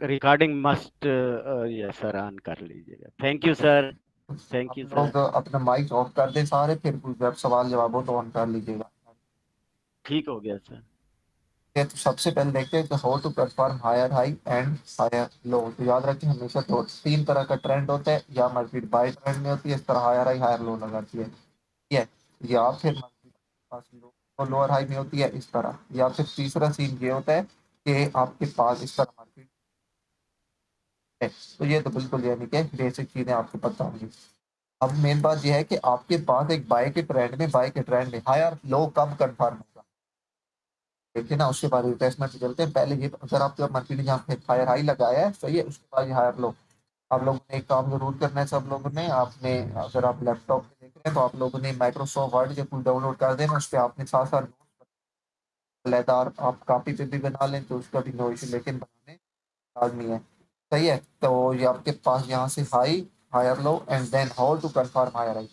Recording must, ये sir on कर लीजिएगा। Thank you sir. थैंक आप यू सर। लोग अपना माइक ऑफ कर दें सारे, फिर जब सवाल जवाब हो तो ऑन कर लीजिएगा। ठीक हो गया सर। तो सबसे पहले देखते हैं कि how to perform higher high and higher low. तो याद रखें हमेशा तो तीन तरह का ट्रेंड होता है, या मार्केट बाय ट्रेंड में होती है, इस तरह हायर हाई हायर लो लगाती है, ठीक है, या फिर मार्केट पास लो लोअर हाई में होती है इस तरह, या फिर तीसरा सीन ये होता है कि आपके पास इस तरह मार्केट है। तो ये तो बिल्कुल यानी कि बेसिक चीजें आपको पता होंगी। अब मेन बात यह है कि आपके पास एक बाय के ट्रेंड में हायर लो कब कंफर्म होगा। देखिए ना, उसके बाद रिट्रेसमेंट पे चलते हैं। पहले ये अगर आपके मार्केट ने जहाँ पे हायर हाई लगाया है सही है, उसके बाद ये हायर लो। आप लोगों ने एक काम जरूर करना है, सब लोगों ने आपने, अगर आप लैपटॉप पे देख रहे हैं तो आप लोगों ने माइक्रोसॉफ्ट वर्ड जो कुछ डाउनलोड कर देना, उस पर आपने साथ साथ लेदार आप कॉपी पे भी बना लें तो उसका भी नो इशू, लेकिन बनाने लाजमी है। सही है, तो ये आपके पास यहाँ से high higher low and then how to confirm higher high.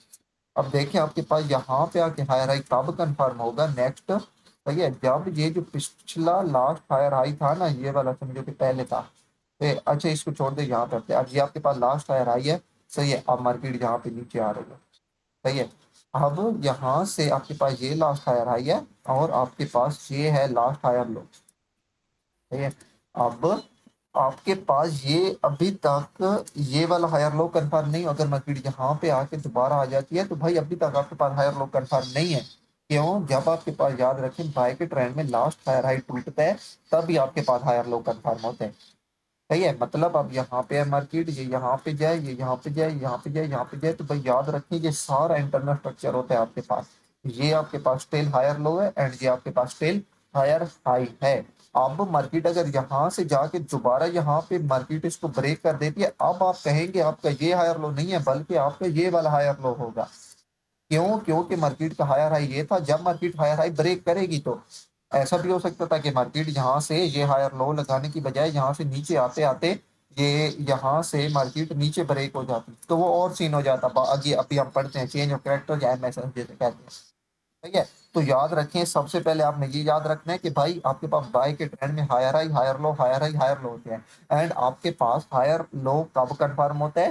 अब देखें आपके पास यहाँ पे आके हायर हाई कब कंफर्म होगा नेक्स्ट। सही है, जब ये जो पिछला लास्ट हायर हाई था ना, ये वाला समझो कि पहले था। अच्छा इसको छोड़ दे, यहाँ पे आते हैं। अब ये आपके पास लास्ट हायर हाई है। सही है, अब मार्केट यहाँ पे नीचे आ रही है। सही है, अब यहाँ से आपके पास ये लास्ट हायर हाई है, और आपके पास ये है लास्ट हायर लो। सही है, अब आपके पास ये अभी तक ये वाला हायर लो कंफर्म नहीं हो। अगर मार्केट यहाँ पे आके दोबारा आ जाती है तो भाई अभी तक आपके पास हायर लो कंफर्म नहीं है। क्यों? जब आपके पास, याद रखें, बाय के ट्रेंड में लास्ट हायर हाई टूटता है तभी आपके पास हायर लो कंफर्म होते हैं। सही है, मतलब अब यहाँ पे है मार्केट, ये यहाँ पे जाए, ये यहाँ पे जाए, यहाँ पे जाए, यहाँ पे जाए, तो भाई याद रखिए ये सारा इंटरनल स्ट्रक्चर होता है आपके पास। ये आपके पास टेल हायर लो है एंड ये आपके पास टेल हायर हाई है। अब मार्केट अगर यहाँ से जाके दोबारा यहाँ पे मार्केट इसको ब्रेक कर देती है, अब आप कहेंगे आपका ये हायर लो नहीं है बल्कि आपका ये वाला हायर लो होगा। क्यों? क्योंकि मार्केट का हायर हाई ये था। जब मार्केट हायर हाई ब्रेक करेगी तो ऐसा भी हो सकता था कि मार्केट यहाँ से ये हायर लो लगाने की बजाय यहाँ से नीचे आते आते ये यहाँ से मार्केट नीचे ब्रेक हो जाती, तो वो और सीन हो जाता। आगे अभी हम पढ़ते हैं चेंज ऑफ कैरेक्टर या एमएसएस जैसे कहते हैं। ठीक है, तो याद रखें सबसे पहले आपने ये याद रखना है कि भाई आपके पास बाय के ट्रेंड में higher high higher low higher high higher low होते हैं, एंड आपके पास हायर लो कब कंफर्म होता है,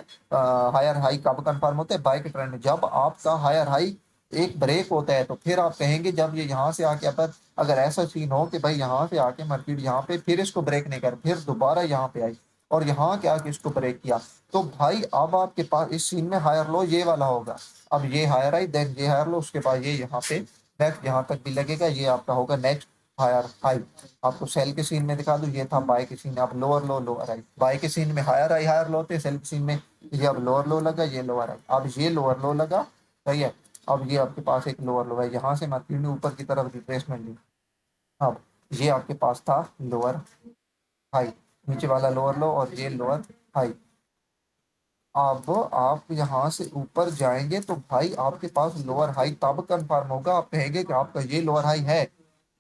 हायर हाई कब कंफर्म होता है बाय के ट्रेंड में, जब आपका हायर हाई एक ब्रेक होता है। तो फिर आप कहेंगे जब ये यहाँ से आके, पर अगर ऐसा सीन हो कि भाई यहाँ से आके मार्केट यहाँ पे फिर इसको ब्रेक नहीं कर, फिर दोबारा यहाँ पे आई और यहाँ के आके इसको ब्रेक किया, तो भाई अब आपके पास इस सीन में हायर लो ये वाला होगा। अब ये हायर हाई देन ये हायर लो, उसके बाद ये यहाँ पे नेक्स्ट यहाँ तक भी लगेगा, ये आपका होगा नेक्स्ट हायर हाई। आपको सेल के सीन में दिखा दूं, ये था बाय के सीन में। अब lower low lower high, buy के सीन में हायर हाई हायर लो होते, सेल के सीन में ये अब लोअर लो लगा, ये लोअर हाई, अब ये लोअर लो लगा। सही है, अब ये आपके पास एक लोअर लो है, यहाँ से मार्केट ने ऊपर की तरफ रिट्रेसमेंट ली। अब ये आपके पास था लोअर हाई, नीचे वाला लोअर लो और ये लोअर हाई। अब आप यहाँ से ऊपर जाएंगे तो भाई आपके पास लोअर हाई तब कंफर्म होगा। आप कहेंगे कि आपका ये लोअर हाई है,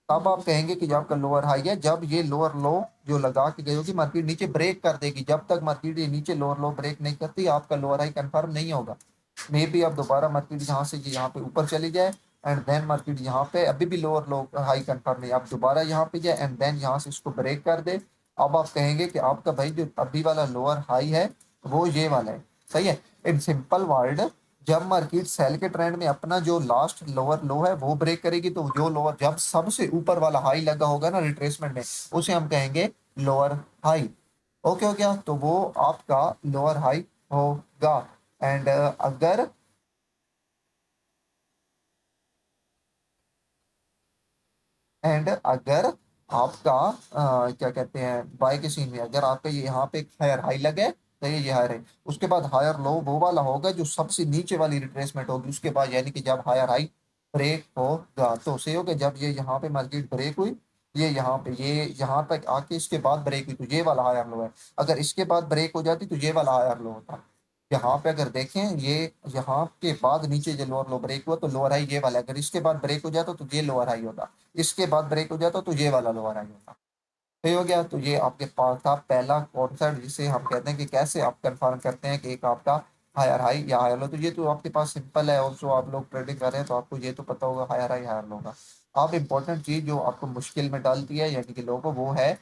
तब आप कहेंगे कि आपका लोअर हाई है जब ये लोअर लो जो लगा के गई होगी मार्केट नीचे ब्रेक कर देगी। जब तक मार्केट ये नीचे लोअर लो ब्रेक नहीं करती आपका लोअर हाई कंफर्म नहीं होगा। मे बी अब दोबारा मार्केट यहाँ से ये यहाँ पे ऊपर चली जाए एंड देन मार्केट यहाँ पे अभी भी लोअर लो हाई कंफर्म नहीं, अब दोबारा यहाँ पे जाए एंड देन यहाँ से इसको ब्रेक कर दे। अब आप कहेंगे कि आपका भाई जो अभी वाला लोअर हाई है वो ये वाला है। सही है, इन सिंपल वर्ड, जब मार्केट सेल के ट्रेंड में अपना जो लास्ट लोअर लो है वो ब्रेक करेगी तो जो लोअर जब सबसे ऊपर वाला हाई लगा होगा ना रिट्रेसमेंट में, उसे हम कहेंगे लोअर हाई। ओके हो गया, तो वो आपका लोअर हाई होगा। एंड अगर एंड अगर आपका क्या कहते हैं बाय के सीन में अगर आपका ये यहाँ पे हायर हाई लगे तो ये हायर है, उसके बाद हायर लो वो वाला होगा जो सबसे नीचे वाली रिट्रेसमेंट होगी उसके बाद, यानी कि जब हायर हाई ब्रेक होगा तो से होगा जब ये यहाँ पे मार्केट ब्रेक हुई, ये यहाँ तक आके इसके बाद ब्रेक हुई तो ये वाला हायर लो है। अगर इसके बाद ब्रेक हो जाती तो ये वाला हायर लो होता। यहाँ पे अगर देखें ये यहाँ के बाद नीचे जो लोअर लो ब्रेक हुआ तो लोअर हाई ये वाला, अगर इसके बाद ब्रेक हो जाता तो ये लोअर हाई होता, इसके बाद ब्रेक हो जाता तो ये वाला लोअर हाई होता। सही हो गया, तो ये आपके पास था पहला कॉन्सेप्ट जिसे हम कहते हैं कि कैसे आप कंफर्म करते हैं कि एक आपका हायर हाई या हायर लो। तो ये तो आपके पास सिंपल है, ऑल्सो आप लोग ट्रेडिंग कर रहे हैं तो आपको ये तो पता होगा हायर हाई हायर लो का। अब इंपॉर्टेंट चीज जो आपको मुश्किल में डालती है यानी कि लोगों वो है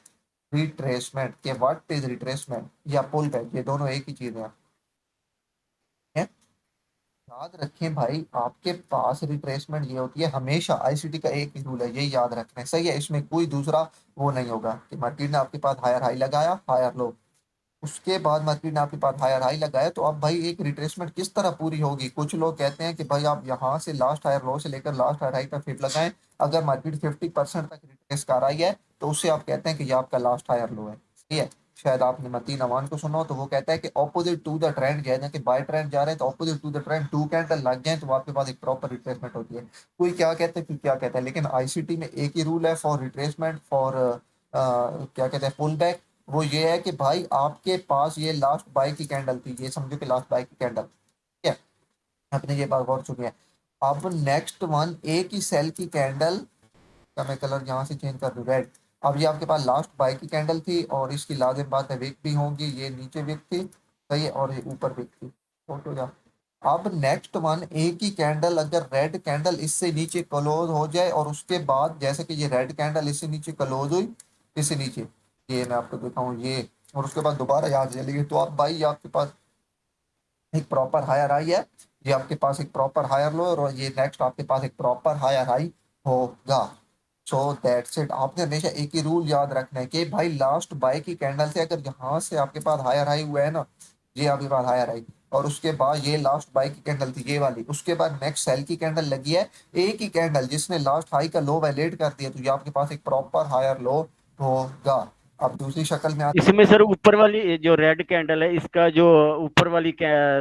रिट्रेसमेंट के व्हाट इज रिट्रेसमेंट या पुल बैक, ये दोनों एक ही चीज है। याद रखें भाई, आपके पास रिट्रेसमेंट ये होती है हमेशा, आईसीटी का एक ही रूल है, यही याद रखना है, सही है। इसमें कोई दूसरा वो नहीं होगा कि मार्केट ने आपके पास हायर हाई लगाया, हायर लो, उसके बाद मार्केट ने आपके पास हायर हाई लगाया, तो अब भाई एक रिट्रेसमेंट किस तरह पूरी होगी। कुछ लोग कहते हैं कि भाई आप यहाँ से लास्ट हायर लो से लेकर लास्ट हायर हाई तक फिट लगाएं, अगर मार्केट 50% तक रिट्रेस कर आई है तो उससे आप कहते हैं कि ये आपका लास्ट हायर लो है, सही है। शायद आपने मतीन अमान को सुना हो, तो वो कहता है कि ऑपोजिट टू द ट्रेंड, जैसे कि बाय ट्रेंड जा रहे हैं तो opposite to the trend two candle लग जाए तो आपके पास एक प्रॉपर रिट्रेसमेंट होती है। कोई क्या कहते हैं, कोई क्या कहता है, लेकिन आईसीटी में एक ही रूल है फॉर रिट्रेसमेंट, फॉर क्या कहते हैं पुल बैक। वो ये है कि भाई आपके पास ये लास्ट बाय की कैंडल थी, ये समझो कि लास्ट बाय की कैंडल, ठीक है। अपने ये बात और चुके हैं। अब नेक्स्ट वन, एक ही सेल की कैंडल का मैं कलर यहाँ से चेंज कर दूं, रेड। अब ये आपके पास लास्ट बाय की कैंडल थी और इसकी लाजिम बात है विक भी होंगी, ये नीचे विक थी, सही है, और ये ऊपर विक थी, फोटो जा। अब नेक्स्ट वन, एक ही कैंडल अगर रेड कैंडल इससे नीचे क्लोज हो जाए और उसके बाद जैसे कि ये रेड कैंडल इससे नीचे क्लोज हुई, इससे नीचे, ये मैं आपको दिखाऊं ये, और उसके बाद दोबारा यहाँ से चली गई, तो आप भाई आपके पास एक प्रॉपर हायर हाई है, ये आपके पास एक प्रॉपर हायर लो, और ये नेक्स्ट आपके पास एक प्रॉपर हायर हाई होगा। सो दैट्स इट। आपने हमेशा एक ही रूल याद रखना है कि भाई लास्ट बाय की कैंडल से अगर यहाँ से आपके पास हायर हाई हुआ है ना, ये आपके पास हायर हाई, और उसके बाद ये लास्ट बाय की कैंडल थी ये वाली, उसके बाद नेक्स्ट सेल की कैंडल लगी है, एक ही कैंडल जिसने लास्ट हाई का लो वायलेट कर दिया, तो ये आपके पास एक प्रॉपर हायर लो होगा। अब दूसरी शक्ल में आते इसमें सर ऊपर वाली जो रेड कैंडल है, इसका जो ऊपर वाली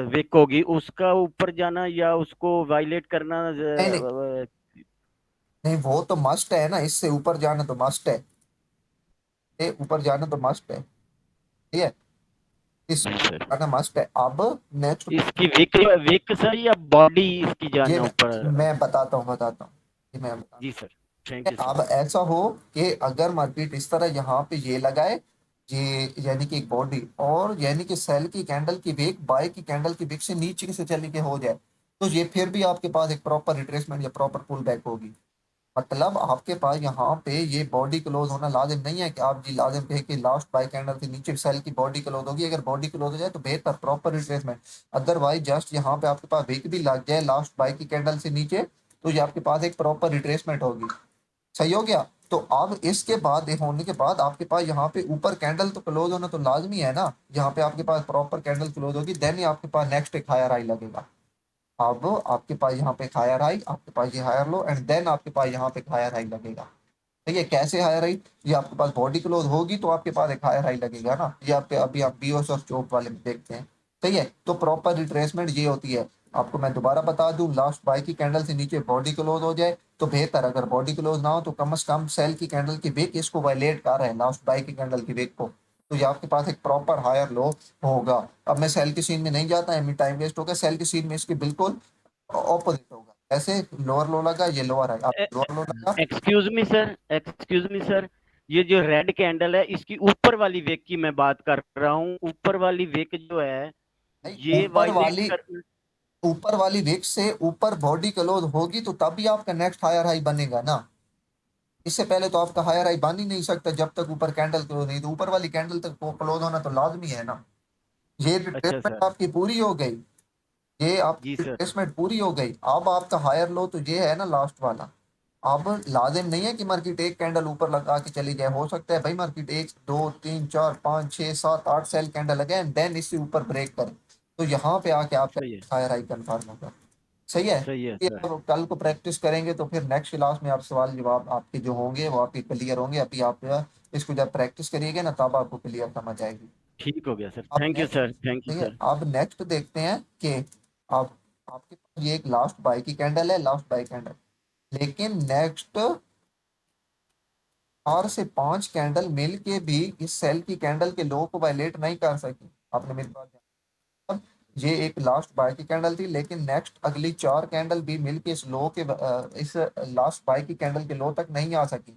विक होगी, उसका ऊपर जाना या उसको वायलेट करना नहीं नहीं नहीं, वो तो मस्ट है ना, इससे ऊपर जाना तो मस्ट है, ये ऊपर जाना तो मस्ट है, ठीक है, इस जी सर। जाना मस्ट है। अब नेक्स्ट, इसकी विक विक सर या बॉडी इसकी ये जाना ऊपर? मैं बताता हूँ ये मैं बताता जी सर। थैंक हूँ। You sir. अब ऐसा हो कि अगर मार्केट इस तरह यहाँ पे ये लगाए, ये यानी कि एक बॉडी, और यानी कि सेल की कैंडल की विक बाय की कैंडल की विक से नीचे से चली के हो जाए, तो ये फिर भी आपके पास एक प्रॉपर रिट्रेसमेंट या प्रॉपर पुल बैक होगी। मतलब आपके पास यहाँ पे ये बॉडी क्लोज होना लाजिम नहीं है कि आप जी लाजिम कहे कि लास्ट बाय कैंडल के नीचे सेल की बॉडी क्लोज होगी, अगर बॉडी क्लोज हो जाए तो बेहतर प्रॉपर रिट्रेसमेंट, अदरवाइज जस्ट यहाँ पे आपके पास विक भी लग जाए लास्ट बाय की कैंडल से नीचे, तो ये आपके पास एक प्रॉपर रिट्रेसमेंट होगी। सही हो गया। तो अब इसके बाद ये होने के बाद आपके पास यहाँ पे ऊपर कैंडल तो क्लोज होना तो लाजमी है ना, यहाँ पे आपके पास प्रॉपर कैंडल क्लोज होगी, देन ही आपके पास नेक्स्ट एक हायर हाई लगेगा। अब आपके पास यहाँ पे हायर हाई, आपके पास ये हायर लो, एंड देन आपके पास यहाँ पे हायर हाई लगेगा। ठीक है, कैसे हायर हाई, ये आपके पास बॉडी क्लोज होगी तो आपके पास एक हायर हाई लगेगा ना, ये आप अभी आप बीओस और चोप वाले में देखते हैं। सही है, तो प्रॉपर रिट्रेसमेंट ये होती है। आपको मैं दोबारा बता दूं, लास्ट बाय की कैंडल से नीचे बॉडी क्लोज हो जाए तो बेहतर, अगर बॉडी क्लोज ना हो तो कम से कम सेल की कैंडल की विक इसको वायलेट कर रहे हैं, लास्ट बाय की कैंडल की विक को, तो ये आपके पास एक प्रॉपर हायर लो होगा। अब मैं सेल की सीन में नहीं जाता है, टाइम वेस्ट होगा, सेल की सीन में इसके बिल्कुल ऑपोजिट होगा। ऐसे लोअर लो लगा, ये लोअर है, आप लोअर लो लगा, excuse me sir, excuse me sir, ये जो रेड कैंडल है इसकी ऊपर वाली विक की मैं बात कर रहा हूँ। ऊपर वाली विक जो है नहीं ये ऊपर वायलेट वाली, कर। ऊपर वाली विक से ऊपर बॉडी क्लोज होगी तो तभी आपका नेक्स्ट हायर हाई बनेगा ना, इससे पहले तो आपका हायर हाई बन ही नहीं सकता जब तक ऊपर कैंडल क्लोज नहीं, तो ऊपर वाली कैंडल तक क्लोज होना तो लाजमी है ना। ये अच्छा रिट्रेसमेंट सर। आपकी पूरी हो गई, ये जी आपकी सर। रिट्रेसमेंट पूरी हो गई। अब आपका हायर लो तो ये है ना लास्ट वाला। अब लाजिम नहीं है कि मार्केट एक कैंडल ऊपर लगा के चली जाए, हो सकता है भाई मार्केट एक दो तीन चार पाँच छः सात आठ सेल कैंडल लगे एंड देन इससे ऊपर ब्रेक करे, तो यहाँ पे आके आपका सही है। हायर हाई कंफर्म होगा। सही है। सही है ये सर। आप कल को प्रैक्टिस करेंगे तो फिर नेक्स्ट क्लास में आप सवाल जवाब आपके जो होंगे वो आपके क्लियर होंगे, अभी आप इसको जब प्रैक्टिस करिएगा ना तब आपको क्लियर समझ आएगी। ठीक हो गया सर। अब thank you next, sir. Thank you ठीक है, सर। अब नेक्स्ट देखते हैं कि आप, आपके पास ये एक लास्ट बाय की कैंडल है, लास्ट बाय कैंडल, लेकिन नेक्स्ट 4 से 5 कैंडल मिल के भी इस सेल की कैंडल के लो को वायलेट नहीं कर सकी। आपने मेरी बात ध्यान, ये एक लास्ट बाय की कैंडल थी, लेकिन नेक्स्ट अगली 4 कैंडल भी मिलके इस लो के इस लास्ट बाय की कैंडल के लो तक नहीं आ सकी।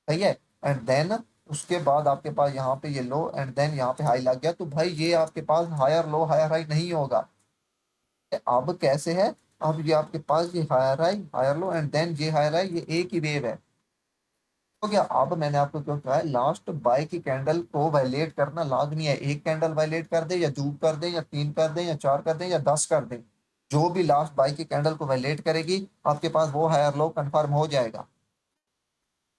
सही है, एंड देन उसके बाद आपके पास यहाँ पे ये लो एंड देन यहाँ पे हाई लग गया, तो भाई ये आपके पास हायर लो हायर हाई नहीं होगा। अब कैसे है, अब ये आपके पास ये higher high higher low and then ये हायर हाई, ये एक ही वेव है। तो क्या, अब मैंने आपको क्यों कहा है लास्ट बाय की कैंडल को वायलेट करना लाजमी है। एक कैंडल वायलेट कर दे या दो कर दे या तीन कर दे या चार कर दे या 10 कर दे, जो भी लास्ट बाय की कैंडल को वायलेट करेगी आपके पास वो हायर लो कंफर्म हो जाएगा।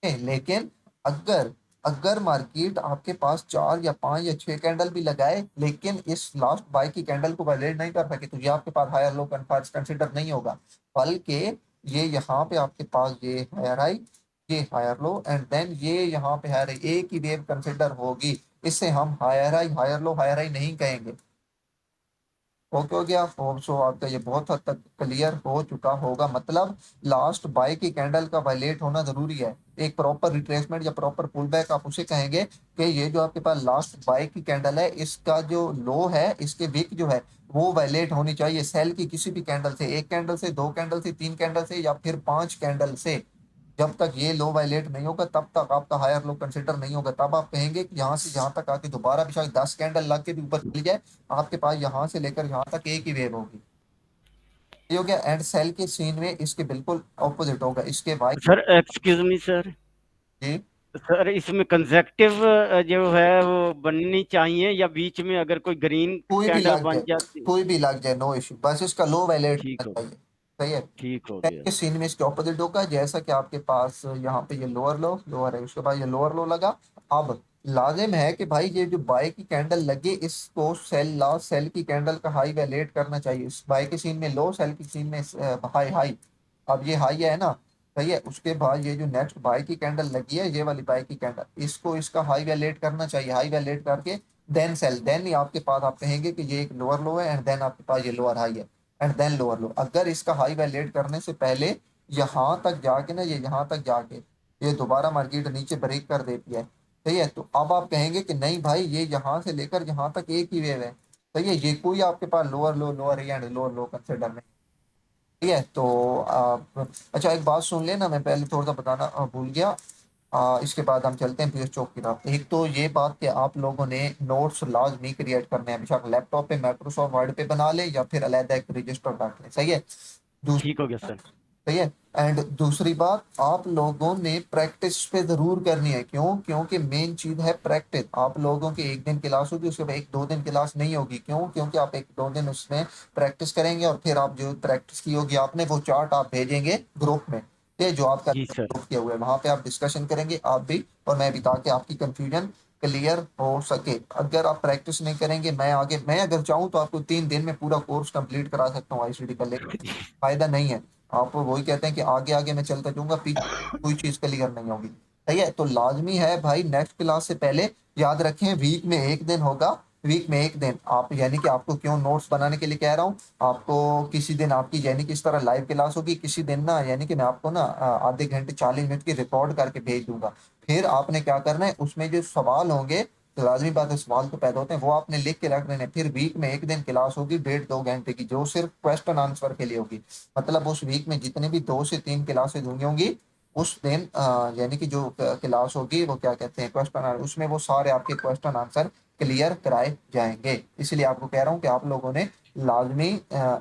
लेकिन अगर अगर मार्केट आपके पास चार या पांच या छह कैंडल भी लगाए लेकिन इस लास्ट बाय की कैंडल को वैलिड नहीं कर सके, तो ये आपके पास हायर लो कंसिडर नहीं होगा, बल्कि ये यहाँ पे आपके पास ये हायर हाई, ये हायर लो एंड देन ये यहाँ पे हायर हाई, एक ही वेव कंसिडर होगी। इससे हम higher high higher low higher high नहीं कहेंगे। ओके हो गया। होप सो आपका ये बहुत हद तक क्लियर हो चुका होगा। मतलब लास्ट बाय की कैंडल का वायलेट होना जरूरी है। एक प्रॉपर रिट्रेसमेंट या प्रॉपर पुल बैक आप उसे कहेंगे कि ये जो आपके पास लास्ट बाय की कैंडल है इसका जो लो है इसके विक जो है वो वायलेट होनी चाहिए सेल की किसी भी कैंडल से, एक कैंडल से, दो कैंडल से, तीन कैंडल से या फिर पांच कैंडल से। जब तक ये लो वायलेट नहीं होगा तब तक आपका हायर लो कंसिडर नहीं होगा। तब आप कहेंगे कि यहाँ से यहाँ तक आके दोबारा भी शायद 10 कैंडल लग के भी ऊपर चली जाए, आपके पास यहाँ से लेकर यहाँ तक एक ही वेव होगी। ये हो गया। एंड सेल के सीन में इसके बिल्कुल ऑपोजिट होगा, इसके why sir excuse me sir, जी। सर इसमें कंसेक्टिव जो है वो बननी चाहिए, या बीच में अगर कोई ग्रीन कोई भी कैंडल लग बन जाए, जाती? कोई भी लग जाए, नो इश्यू, बस इसका लो वायलेट ठीक होना हो, चाहिए। सही है। ठीक हो सेल गया। के सीन में इसके ऑपोजिट होगा, जैसा कि आपके पास यहाँ पे ये लोअर लो लोअर है, उसके बाद ये लोअर लो लगा। अब लाजिम है कि भाई ये जो बाय की कैंडल लगे इसको सेल लास्ट सेल की कैंडल का हाई वैलेट करना चाहिए। इस बाय के सीन में लो, सेल के सीन में हाई हाई। अब ये हाई है ना, सही है। उसके बाद ये जो नेक्स्ट बाय की कैंडल लगी है ये वाली बाय की कैंडल, इसको इसका हाई वैलेट करना चाहिए। हाई वैलेट करके देन सेल, देन ही आपके पास आप कहेंगे कि ये एक लोअर लो है एंड देन आपके पास ये लोअर हाई है एंड देन लोअर लो। अगर इसका हाई वैलिडेट करने से पहले यहाँ तक जाके ना, ये यहाँ तक जाके ये दोबारा मार्केट नीचे ब्रेक कर देती है, सही है, तो अब आप कहेंगे कि नहीं भाई ये यहाँ से लेकर यहाँ तक एक ही वेव है, सही है, ये कोई आपके पास lower low lower and lower low consider नहीं। ठीक है। तो आप अच्छा एक बात सुन लेना, मैं पहले थोड़ा सा बताना भूल गया। इसके बाद हम चलते हैं पीएस चौक की तरफ। एक तो ये बात कि आप लोगों ने नोट्स लाजमी क्रिएट करने हैं, बेशक लैपटॉप पे माइक्रोसॉफ्ट वर्ड पे बना ले या फिर अलग एक रजिस्टर रख ले, सही है। ठीक दूसरी, हो गया सर। सही है। एंड दूसरी बात आप लोगों ने प्रैक्टिस पे जरूर करनी है, क्यों? क्योंकि मेन चीज है प्रैक्टिस। आप लोगों की एक दिन क्लास होगी, उसके बाद एक दो दिन क्लास नहीं होगी, क्यों? क्योंकि आप एक दो दिन उसमें प्रैक्टिस करेंगे और फिर आप जो प्रैक्टिस की होगी आपने वो चार्ट आप भेजेंगे ग्रुप में, ये जो आपका जी सर। ग्रुप किया हुआ है वहां पे आप डिस्कशन करेंगे आप भी और मैं भी, ताकि आपकी कंफ्यूजन क्लियर हो सके। अगर आप प्रैक्टिस नहीं करेंगे, मैं अगर चाहूँ तो आपको 3 दिन में पूरा कोर्स कंप्लीट करा सकता हूँ आईसीटी का, लेकिन फायदा नहीं है। आप वही कहते हैं कि आगे आगे मैं चलता जाऊंगा, पीछे कोई चीज क्लियर नहीं होगी। सही है। तो लाजमी है भाई नेक्स्ट क्लास से पहले याद रखें वीक में एक दिन होगा। वीक में एक दिन आप, यानी कि आपको क्यों नोट्स बनाने के लिए कह रहा हूँ, आपको किसी दिन आपकी यानी कि इस तरह लाइव क्लास होगी, किसी दिन ना यानी कि मैं आपको ना आधे घंटे 40 मिनट की रिकॉर्ड करके भेज दूंगा। फिर आपने क्या करना है, उसमें जो सवाल होंगे, तो लाजमी बात है सवाल तो पैदा होते हैं, वो आपने लिख के रख देने। फिर वीक में एक दिन क्लास होगी 1.5 2 घंटे की, जो सिर्फ क्वेश्चन आंसर के लिए होगी। मतलब उस वीक में जितने भी 2 से 3 क्लासेज हुई होंगी उस दिन यानी कि जो क्लास होगी वो क्या कहते हैं क्वेश्चन, उसमें वो सारे आपके क्वेश्चन आंसर क्लियर कराए जाएंगे। इसलिए आपको कह रहा हूँ कि आप लोगों ने लाजमी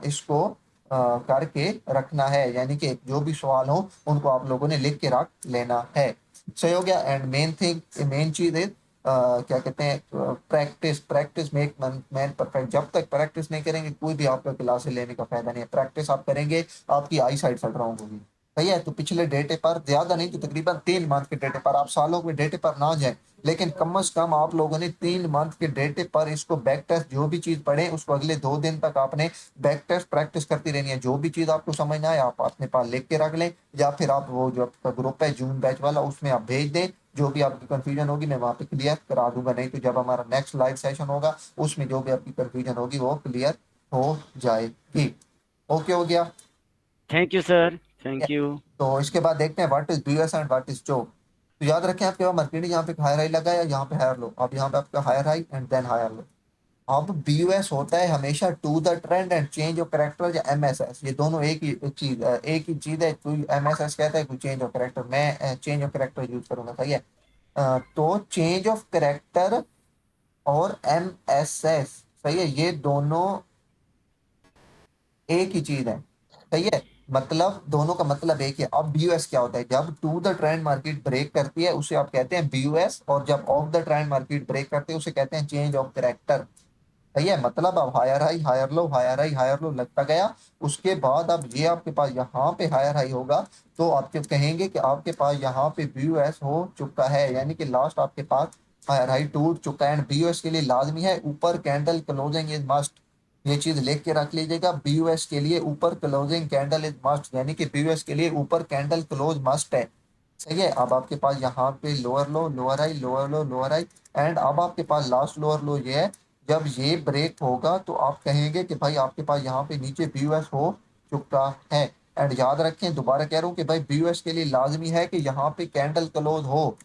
इसको करके रखना है, यानी कि जो भी सवाल हो उनको आप लोगों ने लिख के रख लेना है। सही हो गया। एंड मेन थिंग, मेन चीज है क्या कहते हैं, practice. Practice make man perfect. जब तक प्रैक्टिस नहीं करेंगे कोई भी आपका क्लास लेने का फायदा नहीं है। प्रैक्टिस आप करेंगे आपकी आई साइड स्ट्रांग होगी। सही है। तो पिछले डेटे पर ज्यादा नहीं तो तकरीबन 3 मंथ के डेटे पर, आप सालों के डेटे पर ना जाए, लेकिन कम से कम आप लोगों ने 3 मंथ के डेटे पर इसको बैक टेस्ट जो भी चीज पढ़े उसको अगले 2 दिन तक आपने बैक टेस्ट प्रैक्टिस करती रहनी है। जो भी चीज आपको समझ ना आए आप अपने पास लिख के रख लें, या फिर आप वो जो आपका ग्रुप है जून बैच वाला उसमें आप भेज दें। जो भी आपकी कंफ्यूजन होगी मैं वहां पे क्लियर करा दूंगा, नहीं तो जब हमारा नेक्स्ट लाइव सेशन होगा उसमें जो भी आपकी कंफ्यूजन होगी वो क्लियर हो जाएगी। ओके हो गया। थैंक यू सर, ठीक है। Thank you. तो इसके बाद देखते हैं what is BS and what is जो। तो याद रखें आपके पास मार्केट यहाँ पे हायर हाई लगा है, यहाँ पे हायर लो, अब यहाँ पे आपका higher high and then higher low. अब बीयूएस होता है हमेशा to the trend and change of character या एमएसएस, ये दोनों एक ही चीज है। कोई एमएसएस कहता है कोई चेंज ऑफ करेक्टर, मैं चेंज ऑफ करेक्टर यूज करूंगा, सही है। तो चेंज ऑफ करेक्टर और एमएसएस, सही है, ये दोनों एक ही चीज है, सही है। मतलब दोनों का मतलब एक है। अब बीयूएस क्या होता है, जब to the trend market break करती है उसे आप कहते हैं बीयूएस, और जब of the trend market break करती है उसे कहते हैं चेंज ऑफ करेक्टर। सही है, मतलब अब higher high higher low, higher high higher low लगता गया। उसके बाद अब ये आपके पास यहाँ पे हायर हाई होगा, तो आप जब कहेंगे कि आपके पास यहाँ पे बीयूएस हो चुका है, यानी कि लास्ट आपके पास हायर हाई टूट चुका है। एंड बीयूएस के लिए लाजमी है ऊपर कैंडल क्लोजिंग इज मस्ट। ये चीज लिख के रख लीजिएगा, बीयूएस के लिए ऊपर क्लोजिंग कैंडल इज मस्ट, यानी कि बीयूएस के लिए ऊपर कैंडल क्लोज मस्ट है। सही है, अब आपके पास यहाँ पे lower low, lower high, lower low, lower high, and अब आपके पास लास्ट लोअर लो ये है। जब ये ब्रेक होगा तो आप कहेंगे कि भाई आपके पास यहाँ पे नीचे बीयूएस हो चुका है। एंड याद रखें, दोबारा कह रहा हूँ कि भाई बीयूएस के लिए लाजमी है कि यहाँ पे कैंडल क्लोज हो।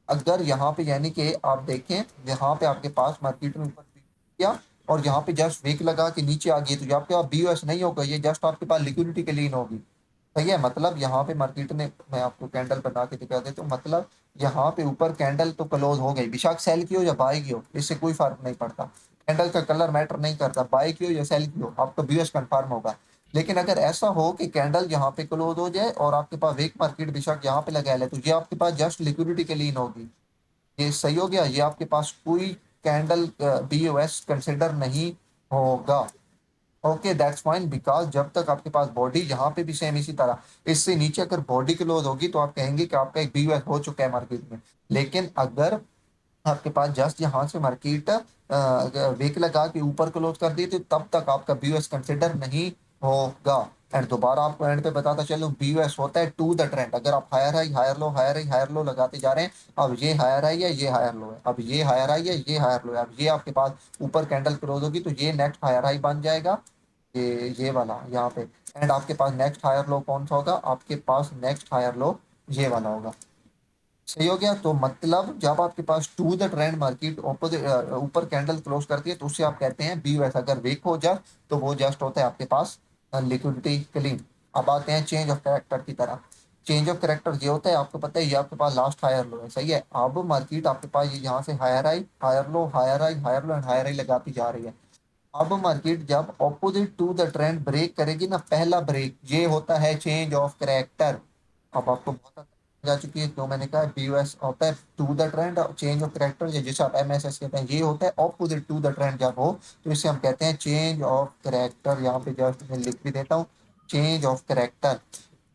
अगर यहाँ पे यानी कि आप देखें, यहाँ पे आपके पास मार्केट में ऊपर किया और यहाँ पे जस्ट वेक लगा के नीचे आ गई, तो आपके पास बीयूएस नहीं होगा, ये जस्ट आपके पास लिक्विडिटी के लिए होगी। सही है, मतलब यहाँ पे मार्केट ने, मैं आपको कैंडल बना के दिखा देता हूँ, मतलब यहाँ पे ऊपर कैंडल तो क्लोज हो गई, बेशक सेल की हो या बाय की हो, इससे कोई फर्क नहीं पड़ता। कैंडल का कलर मैटर नहीं करता, बाय की हो या सेल की हो, आपका बीएस कंफर्म होगा। लेकिन अगर ऐसा हो कि कैंडल यहाँ पे क्लोज हो जाए और आपके पास वेक मार्केट बेशक यहाँ पे लगा ले, तो ये आपके पास जस्ट लिक्विडिटी के लिए होगी। ये सही हो गया, ये आपके पास कोई कैंडल बीओएस कंसिडर नहीं होगा। ओके दैट्स फाइन, बिकॉज जब तक आपके पास बॉडी यहाँ पे भी सेम इसी तरह, इससे नीचे अगर बॉडी क्लोज होगी तो आप कहेंगे कि आपका एक बीयूएस हो चुका है मार्केट में। लेकिन अगर आपके पास जस्ट यहाँ से मार्केट वेक लगा के ऊपर क्लोज कर दी, तो तब तक आपका बीयूएस कंसिडर नहीं होगा। एंड दोबारा आपको एंड पे बताता चलूं, बीयूएस होता है टू द ट्रेंड। अगर आप higher high higher low, higher high higher low लगाते जा रहे हैं, अब ये हायर हाई है, ये हायर लो है, अब ये हायर हाई है, ये हायर लो है, अब ये आपके पास ऊपर कैंडल क्लोज होगी तो ये नेक्स्ट हायर हाई बन जाएगा, ये वाला यहाँ पे। एंड आपके पास नेक्स्ट हायर लो कौन सा होगा, आपके पास नेक्स्ट हायर लो ये वाला होगा। सही हो गया, तो मतलब जब आपके पास to the trend market opposite ऊपर कैंडल क्लोज करती है तो उसे आप कहते हैं बीयूएस। अगर वीक हो जाए तो वो जस्ट होता है आपके पास लिक्विडिटी क्लीन। अब आते हैं चेंज ऑफ कैरेक्टर की तरह। चेंज ऑफ कैरेक्टर ये होता है, आपको पता है ये आपके पास लास्ट हायर लो है। सही है, अब मार्केट आपके पास ये यहाँ से higher high higher low, higher high higher low and higher high लगाती जा रही है। अब मार्केट जब opposite to the trend break करेगी ना, पहला ब्रेक ये होता है चेंज ऑफ करेक्टर। अब आपको बहुत जा चुकी है, क्यों मैंने कहा बीयूएस होता है to the trend, change of character जिसे आप एमएसएस कहते हैं, ये होता है ऑपोजिट टू द ट्रेंड जब हो, तो इसे हम कहते हैं चेंज ऑफ करेक्टर। यहाँ पे जस्ट मैं लिख भी देता हूँ, change of character.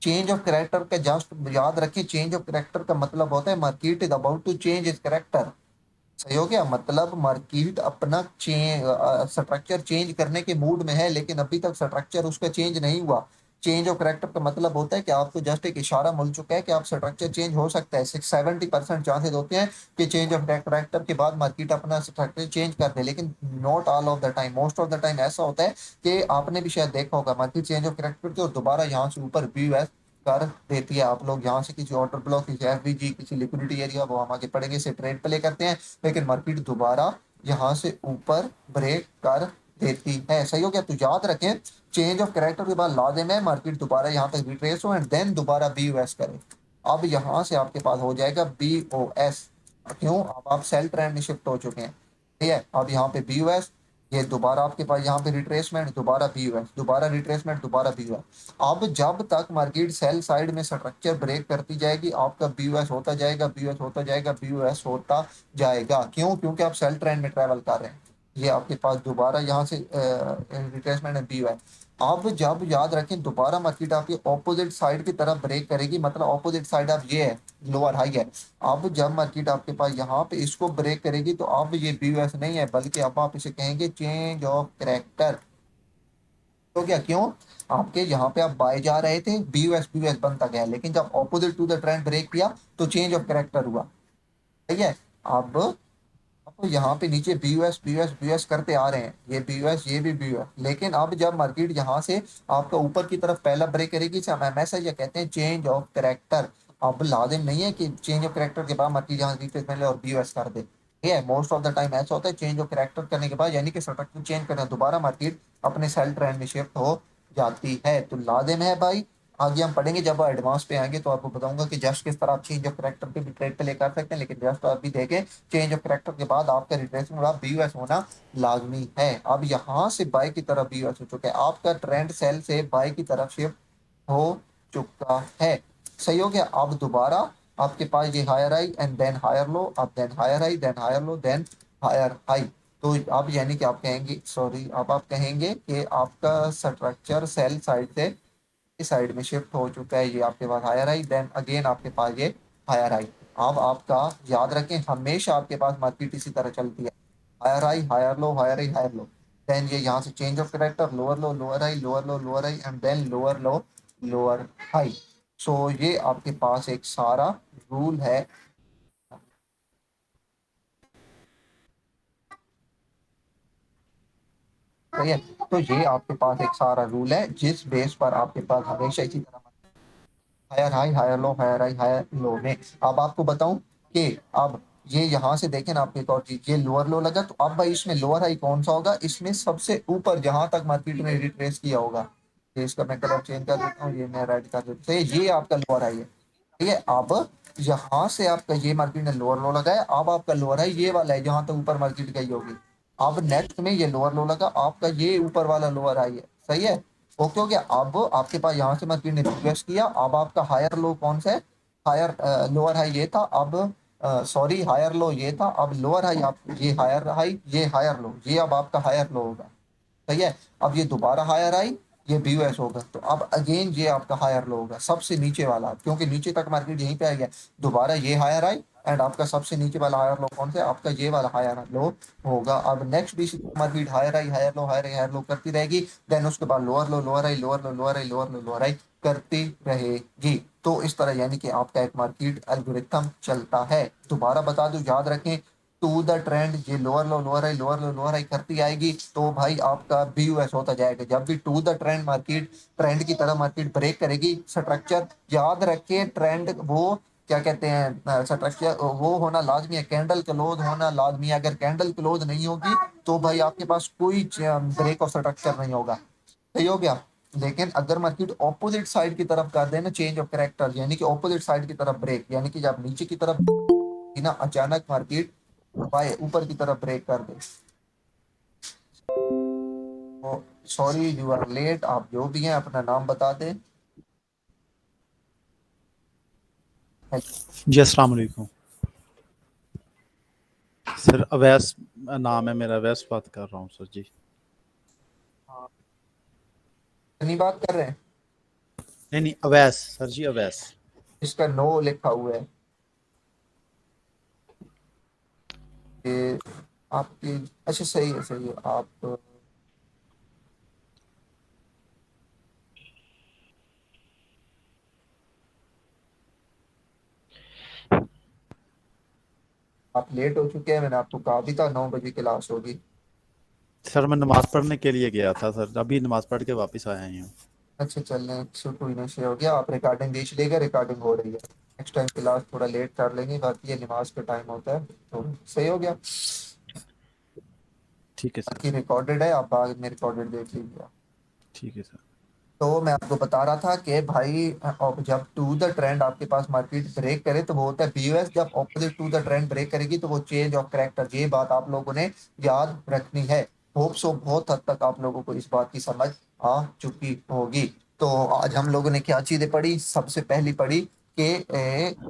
Change of character का जस्ट याद रखिए, चेंज ऑफ करेक्टर का मतलब होता है market is about to change is character. सही हो गया, मतलब मार्केट अपना स्ट्रक्चर चेंज करने के मूड में है, लेकिन अभी तक स्ट्रक्चर उसका चेंज नहीं हुआ। चेंज ऑफ करेक्टर का मतलब होता है कि आपको जस्ट एक इशारा मिल चुका है कि आप स्ट्रक्चर चेंज हो सकता है। 70% चांसेस होते हैं कि चेंज ऑफ करेक्टर के बाद मार्केट अपना स्ट्रक्चर चेंज कर दे, लेकिन not all of the time, most of the time ऐसा होता है कि आपने भी शायद देखा होगा मार्केट चेंज ऑफ करेक्टर और दोबारा यहाँ से ऊपर व्यू कर देती है। आप लोग यहाँ से किसी ऑर्डर ब्लॉक, किसी एफबीजी, किसी लिक्विडिटी एरिया, वो हम आगे पढ़ेंगे, से ट्रेड प्ले करते हैं, लेकिन मार्केट दोबारा यहाँ से ऊपर ब्रेक कर देती है। सही हो गया, तो याद रखें चेंज ऑफ कैरेक्टर के बाद लाजिम है मार्केट दोबारा यहाँ तक रिट्रेस हो एंड देन दोबारा बीयूएस करे। अब यहाँ से आपके पास हो जाएगा बीओएस। क्यों, अब आप सेल ट्रेंड में शिफ्ट हो चुके हैं। ठीक है, अब यहाँ पे बीयूएस, ये दोबारा आपके पास यहाँ पे रिट्रेसमेंट, दोबारा बीयूएस, दोबारा रिट्रेसमेंट, दोबारा बीयूएस। अब जब तक मार्केट सेल साइड में स्ट्रक्चर ब्रेक करती जाएगी, आपका बीयूएस होता जाएगा, बीयूएस होता जाएगा, बीयूएस होता जाएगा। क्यों, क्योंकि आप सेल ट्रेंड में ट्रेवल कर रहे हैं। ये आपके पास दोबारा यहाँ से रिट्रेसमेंट है बीयूएस। अब जब याद रखें दोबारा मार्केट आपकी ऑपोजिट साइड की तरफ ब्रेक करेगी, मतलब ऑपोजिट साइड अब ये है, लोअर हाई है। अब जब मार्केट आपके पास यहाँ पे इसको ब्रेक करेगी तो अब ये बीयूएस नहीं है, बल्कि अब आप इसे कहेंगे चेंज ऑफ करेक्टर। तो क्या, क्यों, आपके यहाँ पे आप बाय जा रहे थे, बीयूएस बीयूएस बनता गया, लेकिन जब opposite to the trend break किया तो चेंज ऑफ करेक्टर हुआ। ठीक है, अब अब यहाँ पे नीचे बीयूएस बीयूएस बीयूएस करते आ रहे हैं, ये बीयूएस ये भी बीयूएस, लेकिन अब जब मार्केट यहाँ से आपका ऊपर की तरफ पहला ब्रेक करेगी, इसे हम मैसेज या कहते हैं चेंज ऑफ करेक्टर। अब लाजिम नहीं है कि चेंज ऑफ करेक्टर के बाद मार्केट यहाँ रिट्रेसमेंट ले और बीयूएस कर दे। ठीक है, मोस्ट ऑफ द टाइम ऐसा होता है, चेंज ऑफ करेक्टर करने के बाद यानी कि स्ट्रक्चर चेंज करना, दोबारा मार्केट अपने सेल ट्रेंड में शिफ्ट हो जाती है। तो लाजिम है भाई, आगे हम पढ़ेंगे जब एडवांस पे आएंगे तो आपको बताऊंगा कि जस्ट किस तरह आप चेंज ऑफ करेक्टर पे भी ट्रेड पे ले कर सकते हैं, लेकिन जस्ट अभी देखें चेंज ऑफ करेक्टर के बाद आपका रिट्रेसमेंट और बीयूएस होना लाजमी है। अब यहाँ से बाय की तरफ बीयूएस हो चुका है, आपका ट्रेंड सेल से बाय की तरफ शिफ्ट हो चुका है। सही हो गया। अब दोबारा आपके पास ये higher high and then higher low, अब then higher high, then higher low, then higher high. तो अब यानी कि आप कहेंगे, सॉरी, अब आप कहेंगे कि आपका स्ट्रक्चर सेल साइड से इस साइड में शिफ्ट हो चुका है। ये आपके पास हायर हाई, देन अगेन आपके पास ये हायर हाई। अब आपका याद रखें, हमेशा आपके पास मार्केट इसी तरह चलती है, higher high, higher low, higher high, higher low. Then ये यहाँ से change of character, lower low, lower high, lower low, lower high, and then lower low, lower high. So ये आपके पास एक सारा रूल है। सही है। तो ये आपके पास एक सारा रूल है जिस बेस पर आपके पास हमेशा इसी तरह higher high, higher low, higher high, higher low में। अब आपको बताऊं कि अब ये यहाँ से देखें ना, आपके एक और चीज, ये लोअर लो लगा, तो अब भाई इसमें लोअर हाई कौन सा होगा? इसमें सबसे ऊपर जहां तक मार्केट ने रिट्रेस किया होगा। ये इसका मैं कलर चेंज कर देता हूँ, ये मैं रेड कर देता हूँ। तो ये आपका लोअर हाई है। ठीक है। अब यहाँ से आपका ये मार्केट ने लोअर लो लगाया, अब आपका लोअर हाई ये वाला है जहां तक ऊपर मार्केट गई होगी। अब नेक्स्ट में ये लोअर लो लगा, आपका ये ऊपर वाला लोअर हाई है। सही है। ओके हो गया। अब आपके पास यहाँ से मार्केट ने रिक्वेस्ट किया, अब आपका हायर लो कौन सा है? हायर लोअर हाई ये था, अब सॉरी हायर लो ये था, अब लोअर हाई आप ये हायर हाई, ये हायर लो, ये अब आपका हायर लो होगा। सही है। अब ये दोबारा हायर आई, ये BOS होगा, तो अब अगेन ये आपका हायर लो होगा, सबसे नीचे वाला, क्योंकि नीचे तक मार्केट यहीं पे आ गया। दोबारा ये हायर आई, एंड आपका सबसे नीचे वाला हायर लो कौन सा है? आपका ये वाला हायर लो होगा। अब नेक्स्ट भी market higher high, higher low, higher high, higher लो करती रहेगी। देन उसके बाद लोअर लो, लोअर आई, लोअर लो, लोअर आई, लोअर लो, लोअर आई करती रहेगी। तो इस तरह यानी कि आपका एक मार्केट एल्गोरिथम चलता है। दोबारा बता दूं, याद रखें, टू द ट्रेंड, ये लोअर लो, लोअर आई, लोअर लो, लोअर आई करती आएगी, तो भाई आपका BOS होता जाएगा। जब भी to the trend market, trend की तरह मार्केट ब्रेक करेगी, स्ट्रक्चर याद रखिए, ट्रेंड वो क्या कहते हैं, स्ट्रक्चर वो होना लाजमी है, कैंडल क्लोज होना लाजमी है। अगर कैंडल क्लोज नहीं होगी तो भाई आपके पास कोई ब्रेक ऑफ स्ट्रक्चर नहीं होगा। सही हो गया। लेकिन अगर मार्केट ऑपोजिट साइड की तरफ कर देना, चेंज ऑफ करेक्टर, यानी कि ऑपोजिट साइड की तरफ ब्रेक, यानी कि जब नीचे की तरफ ना अचानक मार्केट बाय ऊपर की तरफ ब्रेक कर दे, तो सॉरी यू आर लेट। आप जो भी हैं अपना नाम बता दें। जी अस्सलाम वालेकुम सर। अवैस नाम है मेरा, अवैस बात कर रहा हूँ सर जी। हाँ, इतनी बात कर रहे हैं। नहीं नहीं, अवैस सर जी, अवैस। इसका नो लिखा हुआ है कि आपकी, अच्छा सही है, सही है। आप लेट हो चुके हैं, मैंने आपको कहा भी था 9 बजे क्लास होगी। सर मैं नमाज़ पढ़ने के लिए गया था सर, अभी नमाज़ पढ़ के वापस आया ही हूँ। अच्छा, चलने शुरू ही नशे हो गया। आप रिकॉर्डिंग देख लेगा, रिकॉर्डिंग हो रही है। नेक्स्ट टाइम क्लास थोड़ा लेट कर लेंगे, बाकी ये नमाज का टाइम होता है, तो सही हो गया। ठीक है सर। बाकी रिकॉर्डेड है, आप बाद में रिकॉर्डेड देख लीजिए। ठीक है सर। तो मैं आपको बता रहा था कि भाई, अब जब टू द ट्रेंड आपके पास मार्केट ब्रेक करे तो वो होता है BOS, जब opposite to the trend break करेगी तो वो चेंज ऑफ करेक्टर। ये बात आप लोगों ने याद रखनी है। होप सो बहुत हद तक आप लोगों को इस बात की समझ आ चुकी होगी। तो आज हम लोगों ने क्या चीजें पढ़ी? सबसे पहली पढ़ी कि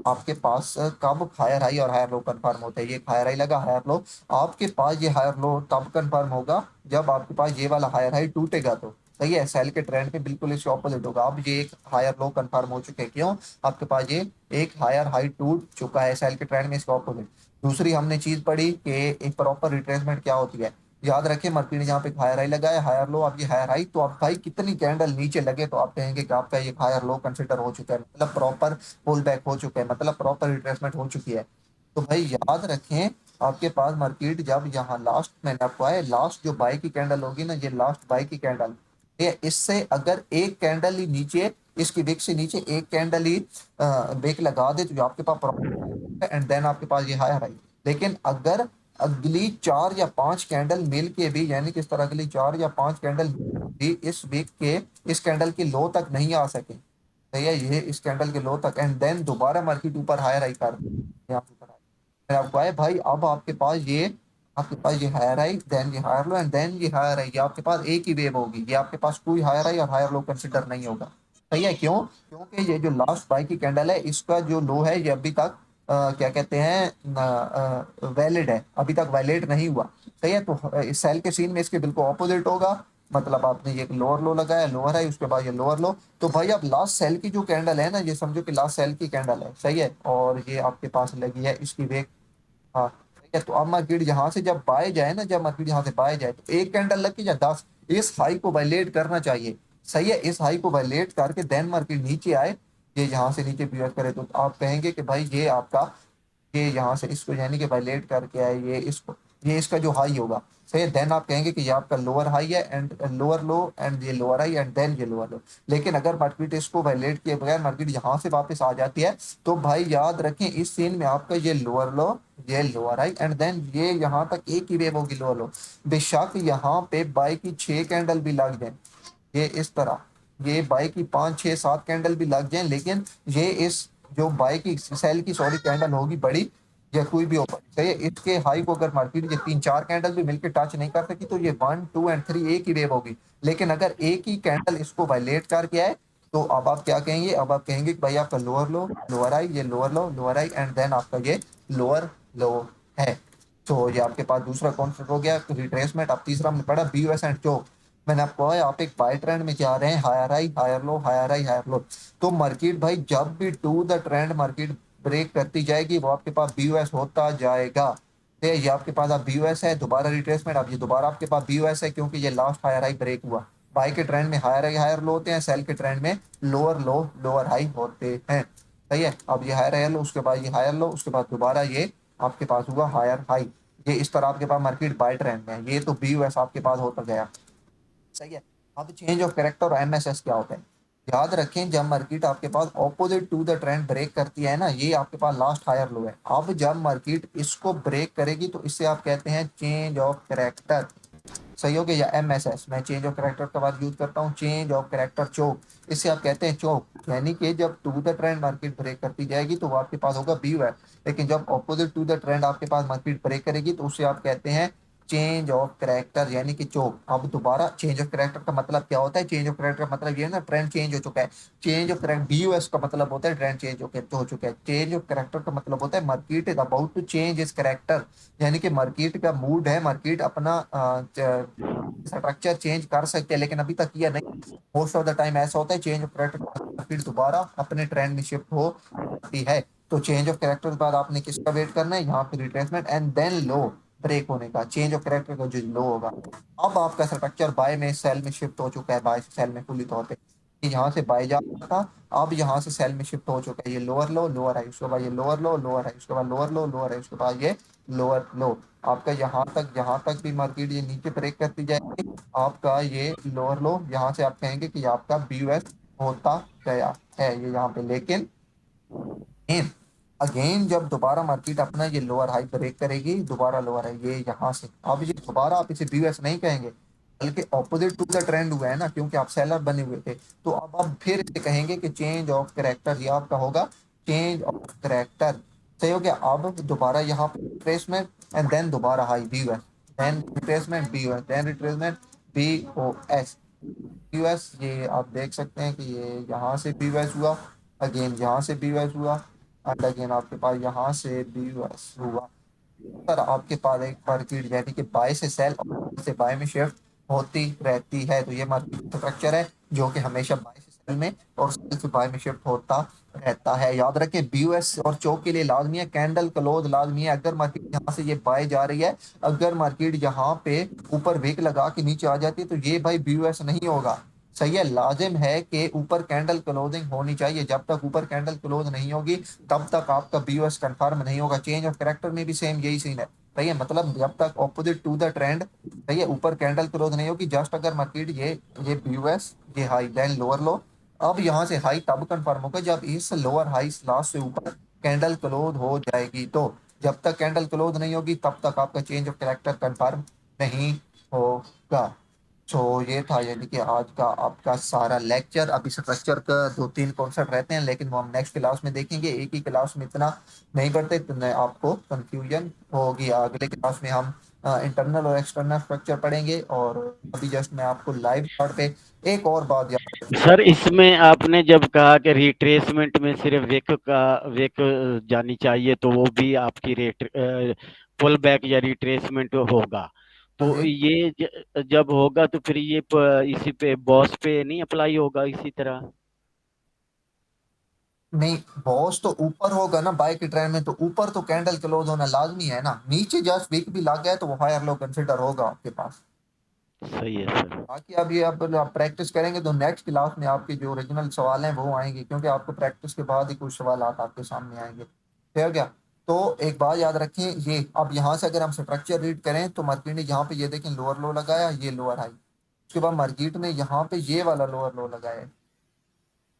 आपके पास कब हायर हाई और हायर लो कंफर्म होता है। ये हायर हाई लगा, हायर लो, आपके पास ये हायर लो तब कंफर्म होगा जब आपके पास ये वाला हायर हाई टूटेगा। तो सही है, सेल के ट्रेंड पे बिल्कुल इसके ऑपोजिट होगा। अब ये एक हायर लो कंफर्म हो चुके हैं, क्यों? आपके पास ये एक हायर हाई टूट चुका है, सेल के ट्रेंड में इसका ऑपोजिट। दूसरी हमने चीज पढ़ी कि एक प्रॉपर रिट्रेसमेंट क्या होती है। याद रखें, मार्केट ने जहाँ पे हायर हाई लगाया, हायर लो, अब ये हायर हाई, तो अब भाई कितनी कैंडल नीचे लगे तो आप कहेंगे कि आपका ये हायर लो कंसिडर हो चुका है, मतलब प्रॉपर पुल बैक हो चुका है, मतलब प्रॉपर रिट्रेसमेंट हो चुकी है। तो भाई याद रखें, आपके पास मार्केट जब यहाँ लास्ट, मैंने आपको आया, लास्ट जो बाई की कैंडल होगी ना, ये लास्ट बाई की कैंडल, ये इससे अगर एक कैंडल ही नीचे, इसकी विक से नीचे एक कैंडल ही विक लगा दे तो ये आपके पास प्रॉफिट है, एंड देन आपके पास ये हायर आई। लेकिन अगर अगली 4 या 5 कैंडल मिल के भी, यानी कि इस तरह अगली 4 या 5 कैंडल भी इस वीक के इस कैंडल की लो तक नहीं आ सके, सही है, ये इस कैंडल के लो तक, एंड देन दोबारा मार्केट ऊपर हायर आई कर यहाँ पे ऊपर मैंने आपको आया भाई, अब आपके पास ये हायर आई, देन ये हायर लो, एंड देन ये हायर आई, ये आपके पास एक ही वेव होगी, ये आपके पास कोई हायर आई और हायर लो कंसिडर नहीं होगा। सही है, क्यों? क्योंकि ये जो लास्ट बाई की कैंडल है इसका जो लो है ये अभी तक क्या कहते हैं वैलिड है, अभी तक वैलिड नहीं हुआ। सही है, तो इस सेल के सीन में इसके बिल्कुल ऑपोजिट होगा। मतलब आपने ये लोअर लो लगाया, लोअर है, उसके बाद ये लोअर लो, तो भाई अब लास्ट सेल की जो कैंडल है ना, ये समझो कि लास्ट सेल की कैंडल है। सही है, और ये आपके पास लगी है इसकी वेक। हाँ ठीक है, तो अब मार्केट यहाँ से जब बाय जाए ना, जब मार्केट यहाँ से बाय जाए तो एक कैंडल लग के या 10, इस हाई को वायलेट करना चाहिए। सही है, इस हाई को वायलेट करके देन मार्केट नीचे आए, ये यहाँ से नीचे पीरियड करे, तो आप कहेंगे कि भाई ये आपका, ये यहाँ से इसको यानी कि वायलेट करके आए, ये इसको, ये इसका जो हाई होगा। सही है, देन आप कहेंगे कि ये आपका लोअर हाई है एंड लोअर लो, एंड ये लोअर हाई एंड देन ये लोअर लो। लेकिन अगर मार्केट इसको वायलेट किए बगैर मार्केट यहाँ से वापस आ जाती है, तो भाई याद रखें इस सीन में आपका ये लोअर लो, ये लोअर हाई एंड देन ये यहाँ तक एक ही वेव होगी लोअर लो। बेशक यहाँ पे बाई की 6 कैंडल भी लग जाए, ये इस तरह, ये बाई की 5 6 7 कैंडल भी लग जाए, लेकिन ये इस जो बाई की सेल की सॉरी कैंडल होगी बड़ी, या कोई भी ओपन, सही है, इसके हाई को अगर मार्केट ये 3 4 कैंडल भी मिलकर टच नहीं कर सकी, तो ये 1 2 एंड 3 एक ही वेव होगी। लेकिन अगर एक ही कैंडल इसको वायलेट करके आए, तो अब आप क्या कहेंगे? अब आप कहेंगे कि भाई आपका लोअर लो, लोअर आई, ये lower low, lower high and then आपका ये लोअर लो है। तो ये आपके पास दूसरा कॉन्सेप्ट हो गया रिट्रेसमेंट। अब तीसरा हमने पढ़ा बीओएस एंड चोक। मैंने आपको कहा आप एक बाय ट्रेंड में जा रहे हैं, higher high higher low, higher high higher low. तो मार्केट भाई जब भी to the trend market break करती जाएगी, वो आपके पास बीओएस होता जाएगा। तो ये आपके पास अब बीओएस है, दोबारा रिट्रेसमेंट, अब ये दोबारा आपके पास बीओएस है, क्योंकि ये लास्ट हायर हाई ब्रेक हुआ। बाई के ट्रेंड में हायर हाई हायर लो होते हैं, सेल के ट्रेंड में लोअर लो लोअर हाई होते हैं। सही है, अब ये हायर हायर लो, उसके बाद ये हायर लो, उसके बाद दोबारा ये आपके पास हुआ हायर हाई। ये इस तरह आपके पास मार्केट बाय ट्रेंड में है, ये तो बीओएस आपके पास होता गया। सही है, अब चेंज ऑफ कैरेक्टर और एमएसएस क्या होता है? याद रखें, जब मार्केट आपके पास opposite to the trend break करती है ना, ये आपके पास लास्ट हायर लो है। अब जब मार्केट इसको ब्रेक करेगी तो इससे आप कहते हैं चेंज ऑफ कैरेक्टर। सही हो गया, या एमएसएस, मैं चेंज ऑफ कैरेक्टर का बात यूज करता हूँ, चेंज ऑफ कैरेक्टर चोक, इससे आप कहते हैं चोक। यानी कि जब to the trend market break करती जाएगी तो वो आपके पास होगा बी वेब, लेकिन जब ऑपोजिट टू द ट्रेंड आपके पास मार्केट ब्रेक करेगी तो उससे आप कहते हैं चेंज ऑफ कैरेक्टर यानी कि चोक। अब दोबारा चेंज ऑफ कैरेक्टर का मतलब क्या होता है? चेंज ऑफ कैरेक्टर का मतलब ये है ना, ट्रेंड चेंज हो चुका है। चेंज ऑफ कैरेक्टर बीयूएस का मतलब होता है ट्रेंड चेंज हो चुका है। चेंज ऑफ कैरेक्टर का मतलब होता है market is about to change is character, यानी कि मार्केट का मूड है, मार्केट अपना स्ट्रक्चर चेंज कर सकते हैं, लेकिन अभी तक किया नहीं। मोस्ट ऑफ द टाइम ऐसा होता है चेंज ऑफ कैरेक्टर मार्केट दोबारा अपने ट्रेंड में शिफ्ट हो जाती है। तो चेंज ऑफ कैरेक्टर के बाद आपने किसका वेट करना है? यहाँ पे retracement and then low break होने का, चेंज ऑफ कैरेक्टर का जो लो होगा। अब आपका स्ट्रक्चर बाय में सेल में शिफ्ट हो चुका है, बाय से सेल में फुली तौर पे। यहाँ से बाय जा रहा था, अब यहाँ से सेल में शिफ्ट हो चुका है। ये लोअर लो लोअर है, उसके बाद ये लोअर लो लोअर है, उसके बाद लोअर लो लोअर है, उसके बाद ये लोअर लो। आपका यहाँ तक भी मार्केट ये नीचे ब्रेक करती जाएगी, आपका ये लोअर लो, यहाँ से आप कहेंगे कि आपका बीयूएस होता गया है ये यहाँ पे। लेकिन अगेन अगेन जब दोबारा मार्केट अपना ये लोअर हाई ब्रेक करेगी, दोबारा लोअर है ये यहाँ से, अब ये दोबारा आप इसे बीओएस नहीं कहेंगे, बल्कि ऑपोजिट टू द ट्रेंड हुआ है ना, क्योंकि आप सेलर बने हुए थे। तो अब आप फिर इसे कहेंगे कि चेंज ऑफ कैरेक्टर, ये आपका होगा चेंज ऑफ कैरेक्टर। सही हो गया, अब दोबारा यहाँ पे रिट्रेसमेंट एंड देन दोबारा high BOS, then retracement BOS, then retracement BOS BOS. ये आप देख सकते हैं कि ये यहाँ से बीओएस हुआ, अगेन यहाँ से बीओएस हुआ, एंड अगेन आपके पास यहाँ से बीओएस हुआ। सर आपके पास एक मार्केट यानी कि बाय से सेल और से बाय में शिफ्ट होती रहती है। तो ये मार्केट स्ट्रक्चर है जो कि हमेशा बाय से सेल में और सेल से बाय में शिफ्ट होता रहता है। याद रखें बीओएस और चौक के लिए लाजमी है कैंडल क्लोज, लाजमी है। अगर मार्केट यहाँ से ये बाय जा रही है, अगर मार्केट यहाँ पे ऊपर विक लगा के नीचे आ जाती है, तो ये भाई बीओएस नहीं होगा। सही है, लाजिम है कि ऊपर कैंडल क्लोजिंग होनी चाहिए। जब तक ऊपर कैंडल क्लोज नहीं होगी तब तक आपका बीओएस कंफर्म नहीं होगा। चेंज ऑफ कैरेक्टर में भी सेम यही सीन है। सही है, मतलब जब तक ऑपोजिट टू द ट्रेंड, सही है, ऊपर कैंडल क्लोज नहीं होगी, जस्ट अगर मार्केट ये बीओएस ये हाई देन लोअर लो। अब यहाँ से हाई तब कंफर्म होगा जब इस लोअर हाई लास्ट से ऊपर कैंडल क्लोज हो जाएगी। तो जब तक कैंडल क्लोज नहीं होगी तब तक आपका चेंज ऑफ कैरेक्टर कंफर्म नहीं होगा। तो ये था यानी कि आज का आपका सारा लेक्चर। अभी स्ट्रक्चर का 2 3 कॉन्सेप्ट रहते हैं, लेकिन वो हम नेक्स्ट क्लास में देखेंगे। एक ही क्लास में इतना नहीं पढ़ते तो आपको कंफ्यूजन होगी। अगले क्लास में हम इंटरनल और एक्सटर्नल स्ट्रक्चर पढ़ेंगे। और अभी जस्ट मैं आपको लाइव चार्ट पे एक और बात याद सर इसमें आपने जब कहा कि रिट्रेसमेंट में सिर्फ वेक जानी चाहिए, तो वो भी आपकी रेट पुल बैक या रिट्रेसमेंट होगा। हाँ तो जी। ये जब होगा तो फिर ये इसी पे बॉस पे नहीं अप्लाई होगा इसी तरह? नहीं, बॉस तो ऊपर होगा ना बाइक की ट्रेन में, तो ऊपर तो कैंडल क्लोज होना लाजमी है ना, नीचे जस्ट विक भी लग गया तो वो हायर लो कंसिडर होगा आपके पास। सही है सर। बाकी अब ये आप प्रैक्टिस करेंगे तो नेक्स्ट क्लास में आपके जो ओरिजिनल सवाल हैं वो आएंगे, क्योंकि आपको प्रैक्टिस के बाद ही कुछ सवाल आपके सामने आएंगे। ठीक है क्या? तो एक बात याद रखें, ये अब यहाँ से अगर हम स्ट्रक्चर रीड करें तो मार्केट ने यहाँ पे ये देखें लोअर लो लगाया, ये लोअर हाई। उसके बाद मार्केट ने यहाँ पे ये वाला लोअर लो लगाया है।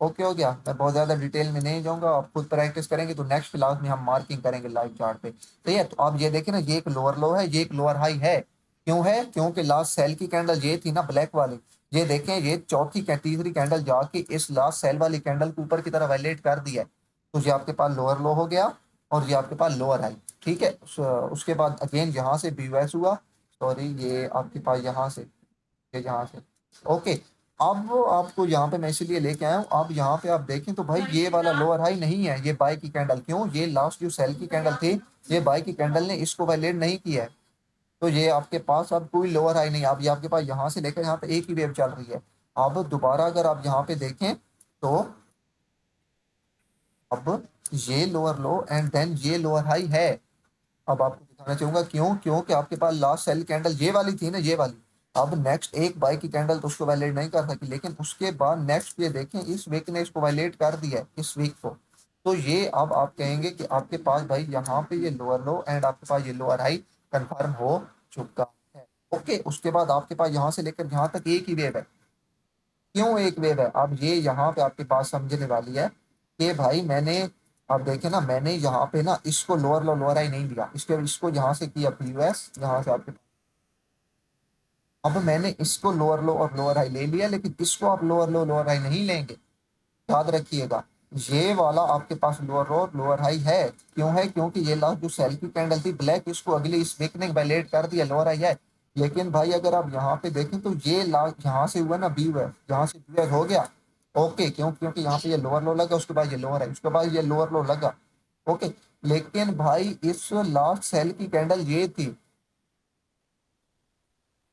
ओके हो गया? मैं बहुत ज्यादा डिटेल में नहीं जाऊंगा, आप खुद प्रैक्टिस करेंगे तो नेक्स्ट क्लास में हम मार्किंग करेंगे लाइव चार्ट पे। सही है? तो आप ये देखें ना, ये एक लोअर लो है, ये एक लोअर हाई है। क्यों है? क्योंकि लास्ट सेल की कैंडल ये थी ना ब्लैक वाली, ये देखें ये तीसरी कैंडल जाके इस लास्ट सेल वाली कैंडल को ऊपर की तरफ वायलेट कर दिया है। तो ये आपके पास लोअर लो हो गया और ये आपके पास लोअर हाई। ठीक है? उसके बाद अगेन यहाँ से बीयूएस हुआ, सॉरी ये आपके पास यहाँ से, ये यहाँ से। ओके, अब आपको यहाँ पे मैं इसलिए लेके आया हूँ, अब यहाँ पे आप देखें तो भाई ये वाला लोअर हाई नहीं है, ये बाई की कैंडल। क्यों? ये लास्ट जो सेल की कैंडल थी, ये बाई की कैंडल ने इसको वायलेट नहीं किया है। तो ये आपके पास अब कोई लोअर हाई नहीं, अब ये आपके पास यहाँ से लेकर यहाँ पे एक ही वेव चल रही है। अब दोबारा अगर आप यहाँ पे देखें तो अब ये लोअर लो एंड देन ये लोअर हाई है। अब आपको दिखाना चाहूंगा क्यों, क्योंकि आपके पास लास्ट सेल कैंडल ये वाली थी ना, ये वाली। अब नेक्स्ट एक बाई की कैंडल तो उसको वैलिडेट नहीं कर सकी, लेकिन उसके बाद नेक्स्ट ये देखें इस वीक ने इसको वैलिडेट कर दिया है, इस वीक को। तो ये अब आप कहेंगे कि आपके पास भाई यहाँ पे ये लोअर लो एंड आपके पास ये लोअर हाई कंफर्म हो चुका है। ओके, उसके बाद आपके पास यहाँ से लेकर यहाँ तक एक ही वेव है। क्यों एक वेव है? अब ये यहाँ पे आपके पास समझने वाली है कि भाई मैंने, अब देखे ना, मैंने यहाँ पे ना इसको लोअर लो लोअर आई नहीं दिया, इसको यहाँ से किया पीयूएस, यहाँ से आपके, अब मैंने इसको लोअर लो और लोअर हाई ले लिया, लेकिन इसको आप लोअर लो लोअर हाई नहीं लेंगे। याद रखिएगा, ये वाला आपके पास लोअर लो लोअर हाई है। क्यों है? क्योंकि ये लास्ट जो सेल की कैंडल थी ब्लैक, इसको अगली इस वीक ने वैलिडेट कर दिया, लोअर हाई है। लेकिन भाई अगर आप यहाँ पे देखें तो ये लास्ट यहाँ से हुआ ना बी हुआ, यहाँ से बी हो गया। ओके, क्यों? क्योंकि यहाँ पे ये लोअर लो लगा, उसके बाद ये लोअर है, उसके बाद ये लोअर लो लगा। ओके, लेकिन भाई इस लास्ट सेल की कैंडल ये थी,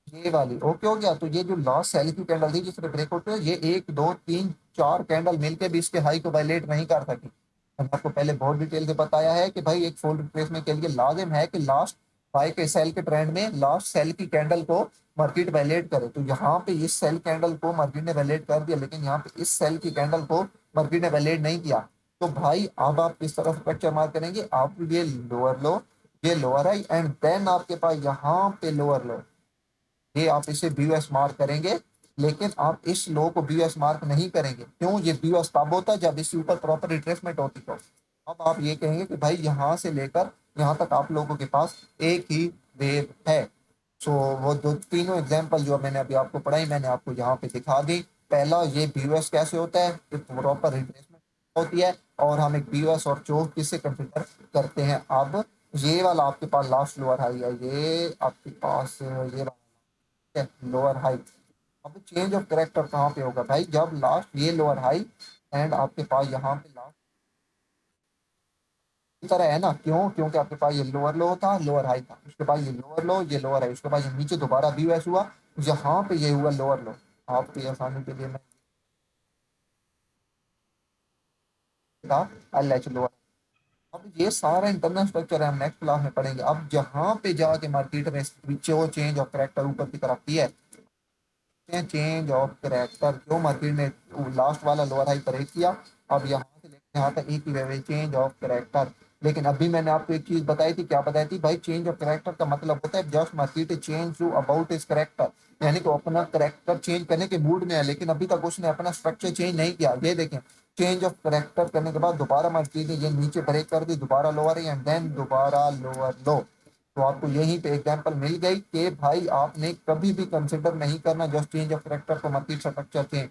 ये वाली। ओके हो गया? तो ये जो लास्ट सेल की कैंडल थी जिसमें ब्रेकआउट है, ये एक दो तीन चार कैंडल मिलके भी इसके हाई को वायलेट नहीं कर सकी। मैंने आपको पहले बहुत डिटेल से बताया है कि भाई एक फुल रिट्रेसमेंट के लिए लाजिम है कि लास्ट बाय के सेल के ट्रेंड में लास्ट सेल की कैंडल को मार्केट वैलेट करे। तो यहाँ पे इस सेल कैंडल को मार्केट ने वैलेट कर दिया, लेकिन यहाँ पे इस सेल की कैंडल को मार्केट ने वैलेट नहीं किया। तो भाई अब आप किस तरह स्ट्रक्चर मार्क करेंगे? आप ये लोअर लो, ये लोअर आई एंड देन आपके पास यहाँ पे लोअर लो, ये आप इसे बीयूएस मार्क करेंगे। लेकिन आप इस लो को बीयूएस मार्क नहीं करेंगे। क्यों? ये बीयूएस तब होता है जब इसके ऊपर प्रॉपर रिट्रेसमेंट होती हो। अब आप ये कहेंगे कि भाई यहाँ से लेकर यहाँ तक आप लोगों के पास एक ही वेव है। सो वो जो तीनों एग्जांपल जो मैंने अभी आपको पढ़ाई, मैंने आपको यहाँ पे दिखा दी। पहला, ये बीयूएस कैसे होता है, प्रॉपर रिट्रेसमेंट होती है, और हम एक बीयूएस और चोक किससे कंसिडर करते हैं। अब ये वाला आपके पास लास्ट लोअर हाई है, ये आपके पास ये लोअर हाई। अब चेंज ऑफ करेक्टर कहाँ पे होगा भाई? जब लास्ट ये लोअर हाई एंड आपके पास यहाँ पे लास्ट की तरह है ना। क्यों? क्योंकि आपके पास ये लोअर लो था, लोअर हाई था, उसके बाद ये लोअर लो, ये लोअर हाई, उसके बाद ये नीचे दोबारा बी वैस हुआ, यहाँ पे ये हुआ लोअर लो। आपकी आसानी के लिए मैं एल एच लोअर। अब ये सारा इंटरनल स्ट्रक्चर है, हम नेक्स्ट क्लास में पढ़ेंगे। अब जहाँ पे जाके मार्केट में चेंज ऑफ करेक्टर ऊपर की तरफ किया है, चेंज ऑफ करेक्टर जो मार्केट ने लास्ट वाला लोअर हाई ब्रेक किया, अब यहाँ से लेकर यहाँ तक एक ही वे चेंज ऑफ करेक्टर। लेकिन अभी मैंने आपको एक चीज बताई थी, क्या बताई थी भाई? चेंज ऑफ करेक्टर का मतलब होता है just market change to about is character, यानी कि वो अपना करेक्टर चेंज करने के मूड में है, लेकिन अभी तक उसने अपना स्ट्रक्चर चेंज नहीं किया। ये देखें, चेंज ऑफ करेक्टर करने के बाद दोबारा मार्केट ने ये नीचे ब्रेक कर दी, दोबारा लोअर एंड देन दोबारा लोअर लो। तो आपको यहीं पे एग्जांपल मिल गई कि भाई आपने कभी भी कंसिडर नहीं करना जस्ट चेंज ऑफ करेक्टर को market structure change.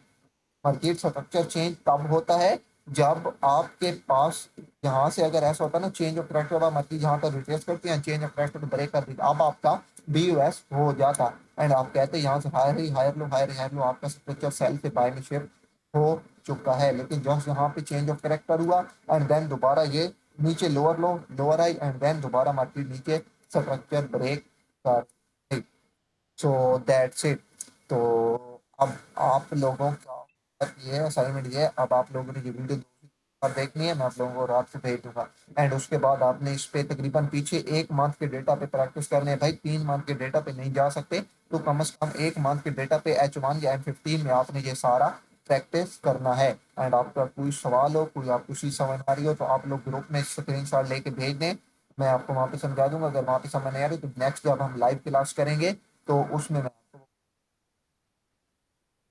Market structure change तब होता है जब आपके पास यहाँ से अगर ऐसा होता है ना, चेंज ऑफ करेक्टर बाद मार्केट यहाँ पर रिट्रेस करती है, चेंज ऑफ करेक्टर को ब्रेक कर दी, अब आपका बी यूएस हो जाता एंड आप कहते हैं यहाँ से हायर ही higher low higher higher low, आपका स्ट्रक्चर सेल से बाय में शिफ्ट हो चुका है, लेकिन जस्ट यहाँ पे चेंज ऑफ करेक्टर हुआ एंड देन दोबारा ये नीचे lower low, lower high and then दोबारा मार्केट नीचे स्ट्रक्चर ब्रेक कर गई। So that's it. तो अब आप लोगों का ये असाइनमेंट ये है, अब आप लोगों ने ये वीडियो और देखनी है, मैं आप लोगों को रात को भेज दूंगा। एंड उसके बाद आपने इस पे तकरीबन पीछे 1 मंथ के डेटा पे प्रैक्टिस करने हैं भाई, 3 मंथ के डेटा पे नहीं जा सकते, तो कम से कम 1 मंथ के डेटा पे H1 या M15 में आपने ये सारा प्रैक्टिस करना है। एंड आपका कोई सवाल हो, कोई आपको चीज समझ आ रही हो, तो आप लोग ग्रुप में स्क्रीनशॉट लेके भेज दें, मैं आपको वहाँ पे समझा दूंगा। अगर वहाँ पे समझ नहीं आ रही तो नेक्स्ट जब हम लाइव क्लास करेंगे तो उसमें मैं आपको,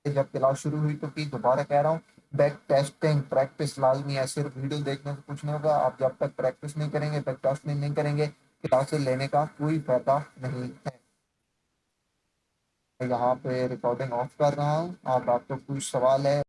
जब क्लास शुरू हुई तो की दोबारा कह रहा हूँ, बैक टेस्टिंग प्रैक्टिस लाजमी है, सिर्फ वीडियो देखने से कुछ नहीं होगा। आप जब तक प्रैक्टिस नहीं करेंगे, बैक टेस्टिंग नहीं करेंगे, क्लासेस लेने का कोई फायदा नहीं है। मैं यहाँ पे रिकॉर्डिंग ऑफ कर रहा हूँ। आप आपको कोई सवाल है